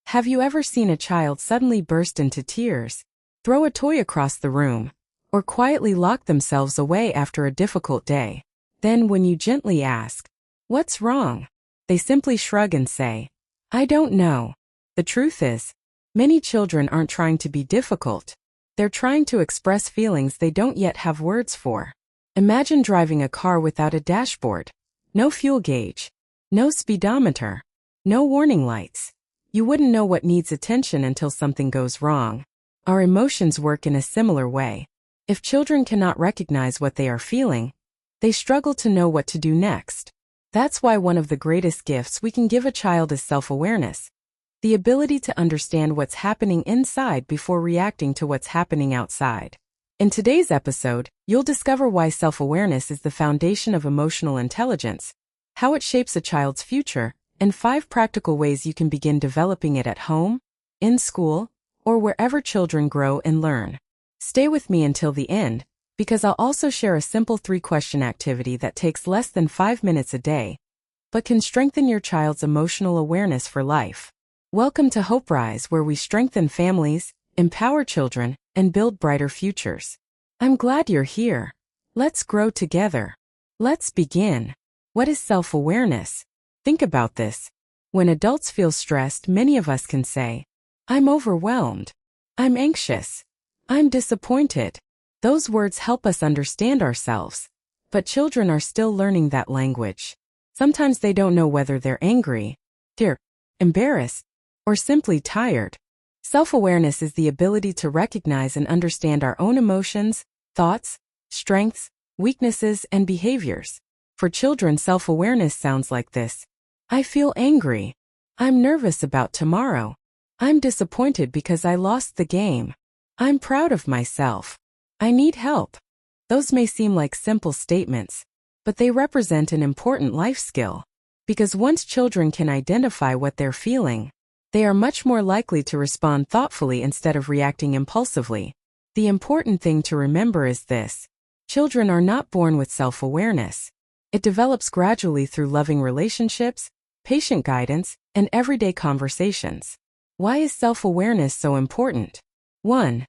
Have you ever seen a child suddenly burst into tears, throw a toy across the room, or quietly lock themselves away after a difficult day? Then when you gently ask, "What's wrong?" they simply shrug and say, "I don't know." The truth is, many children aren't trying to be difficult. They're trying to express feelings they don't yet have words for. Imagine driving a car without a dashboard, no fuel gauge, no speedometer, no warning lights. You wouldn't know what needs attention until something goes wrong. Our emotions work in a similar way. If children cannot recognize what they are feeling, they struggle to know what to do next. That's why one of the greatest gifts we can give a child is self-awareness. The ability to understand what's happening inside before reacting to what's happening outside. In today's episode, you'll discover why self-awareness is the foundation of emotional intelligence, how it shapes a child's future, and 5 practical ways you can begin developing it at home, in school, or wherever children grow and learn. Stay with me until the end, because I'll also share a simple 3-question activity that takes less than 5 minutes a day, but can strengthen your child's emotional awareness for life. Welcome to HopeRise, where we strengthen families, empower children, and build brighter futures. I'm glad you're here. Let's grow together. Let's begin. What is self-awareness? Think about this. When adults feel stressed, many of us can say, "I'm overwhelmed. I'm anxious. I'm disappointed." Those words help us understand ourselves. But children are still learning that language. Sometimes they don't know whether they're angry, embarrassed, or simply tired. Self-awareness is the ability to recognize and understand our own emotions, thoughts, strengths, weaknesses, and behaviors. For children, self-awareness sounds like this. I feel angry. I'm nervous about tomorrow. I'm disappointed because I lost the game. I'm proud of myself. I need help. Those may seem like simple statements, but they represent an important life skill. Because once children can identify what they're feeling, they are much more likely to respond thoughtfully instead of reacting impulsively. The important thing to remember is this. Children are not born with self-awareness. It develops gradually through loving relationships, patient guidance, and everyday conversations. Why is self-awareness so important? 1.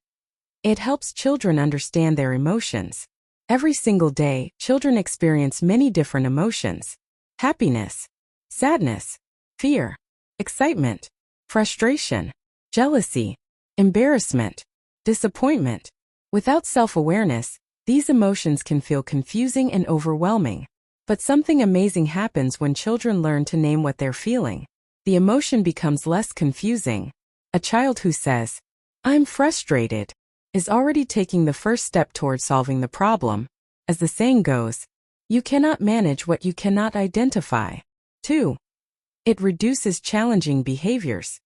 It helps children understand their emotions. Every single day, children experience many different emotions: happiness, sadness, fear, excitement, frustration, jealousy, embarrassment, disappointment. Without self-awareness, these emotions can feel confusing and overwhelming. But something amazing happens when children learn to name what they're feeling. The emotion becomes less confusing. A child who says, "I'm frustrated," is already taking the first step toward solving the problem. As the saying goes, you cannot manage what you cannot identify. 2. It reduces challenging behaviors.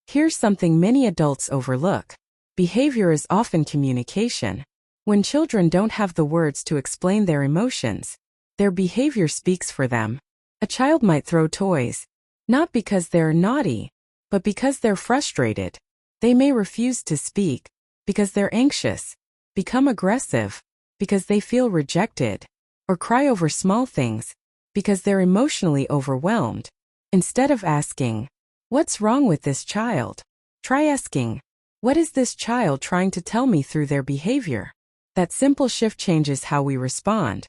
Here's something many adults overlook. Behavior is often communication. When children don't have the words to explain their emotions, their behavior speaks for them. A child might throw toys, not because they're naughty, but because they're frustrated. They may refuse to speak, because they're anxious, become aggressive, because they feel rejected, or cry over small things, because they're emotionally overwhelmed. Instead of asking, "What's wrong with this child?" try asking, "What is this child trying to tell me through their behavior?" That simple shift changes how we respond.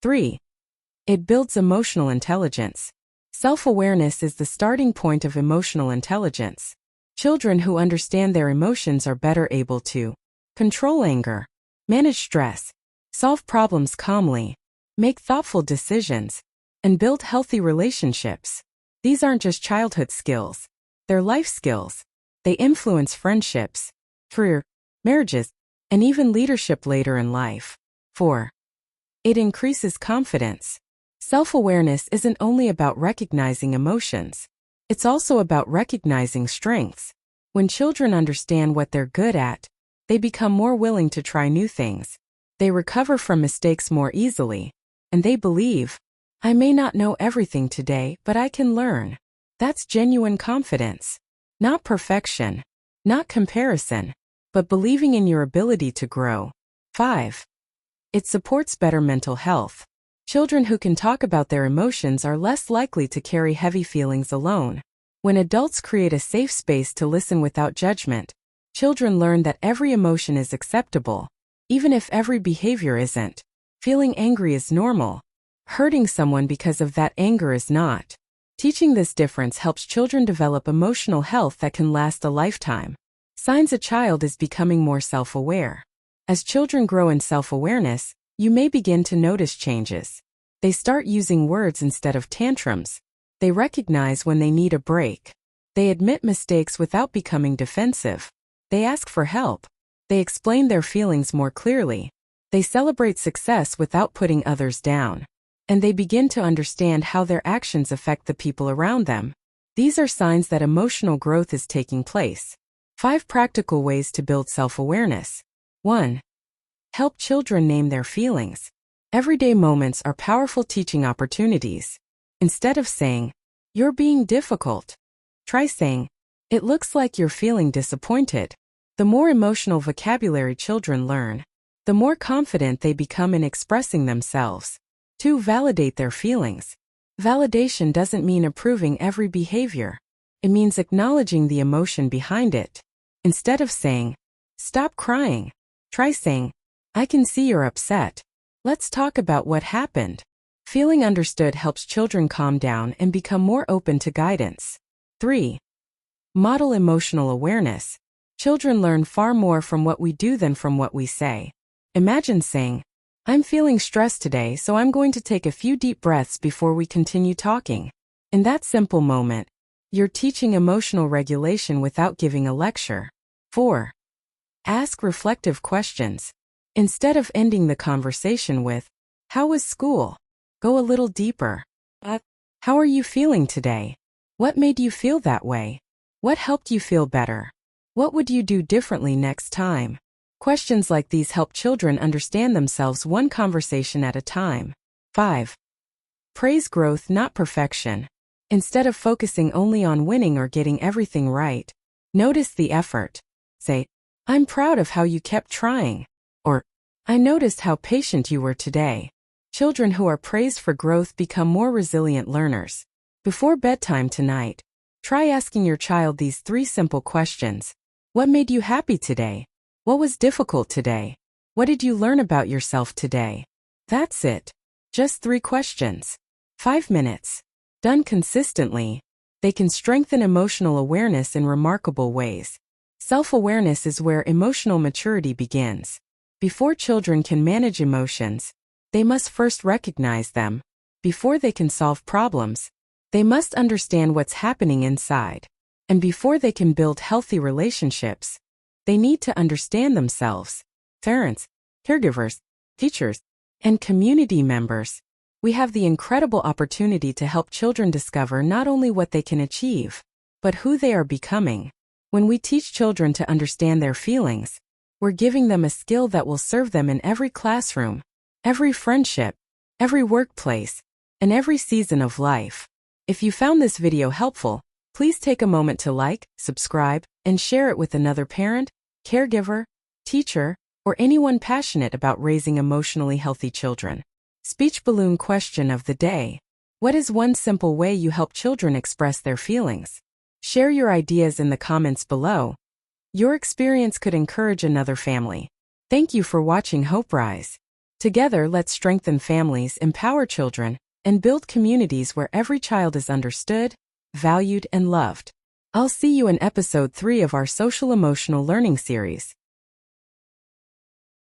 3. It builds emotional intelligence. Self-awareness is the starting point of emotional intelligence. Children who understand their emotions are better able to control anger, manage stress, solve problems calmly, make thoughtful decisions, and build healthy relationships. These aren't just childhood skills. They're life skills. They influence friendships, career, marriages, and even leadership later in life. 4. It increases confidence. Self-awareness isn't only about recognizing emotions. It's also about recognizing strengths. When children understand what they're good at, they become more willing to try new things. They recover from mistakes more easily, and they believe, "I may not know everything today, but I can learn." That's genuine confidence. Not perfection, not comparison, but believing in your ability to grow. 5. It supports better mental health. Children who can talk about their emotions are less likely to carry heavy feelings alone. When adults create a safe space to listen without judgment, children learn that every emotion is acceptable, even if every behavior isn't. Feeling angry is normal. Hurting someone because of that anger is not. Teaching this difference helps children develop emotional health that can last a lifetime. Signs a child is becoming more self-aware. As children grow in self-awareness, you may begin to notice changes. They start using words instead of tantrums. They recognize when they need a break. They admit mistakes without becoming defensive. They ask for help. They explain their feelings more clearly. They celebrate success without putting others down. And they begin to understand how their actions affect the people around them. These are signs that emotional growth is taking place. 5 practical ways to build self-awareness. 1. Help children name their feelings. Everyday moments are powerful teaching opportunities. Instead of saying, "You're being difficult," try saying, "It looks like you're feeling disappointed." The more emotional vocabulary children learn, the more confident they become in expressing themselves. 2. Validate their feelings. Validation doesn't mean approving every behavior. It means acknowledging the emotion behind it. Instead of saying, "Stop crying," try saying, "I can see you're upset. Let's talk about what happened." Feeling understood helps children calm down and become more open to guidance. 3. Model emotional awareness. Children learn far more from what we do than from what we say. Imagine saying, "I'm feeling stressed today, so I'm going to take a few deep breaths before we continue talking." In that simple moment, you're teaching emotional regulation without giving a lecture. 4. Ask reflective questions. Instead of ending the conversation with, "How was school?" go a little deeper. How are you feeling today? What made you feel that way? What helped you feel better? What would you do differently next time? Questions like these help children understand themselves one conversation at a time. 5. Praise growth, not perfection. Instead of focusing only on winning or getting everything right, notice the effort. Say, "I'm proud of how you kept trying," or "I noticed how patient you were today." Children who are praised for growth become more resilient learners. Before bedtime tonight, try asking your child these 3 simple questions. What made you happy today? What was difficult today? What did you learn about yourself today? That's it. Just 3 questions. 5 minutes. Done consistently, they can strengthen emotional awareness in remarkable ways. Self-awareness is where emotional maturity begins. Before children can manage emotions, they must first recognize them. Before they can solve problems, they must understand what's happening inside. And before they can build healthy relationships, they need to understand themselves. Parents, caregivers, teachers, and community members, we have the incredible opportunity to help children discover not only what they can achieve, but who they are becoming. When we teach children to understand their feelings, we're giving them a skill that will serve them in every classroom, every friendship, every workplace, and every season of life. If you found this video helpful, please take a moment to like, subscribe, and share it with another parent, caregiver, teacher, or anyone passionate about raising emotionally healthy children. Speech balloon question of the day. What is one simple way you help children express their feelings? Share your ideas in the comments below. Your experience could encourage another family. Thank you for watching HopeRise. Together, let's strengthen families, empower children, and build communities where every child is understood, valued, and loved. I'll see you in episode 3 of our social-emotional learning series.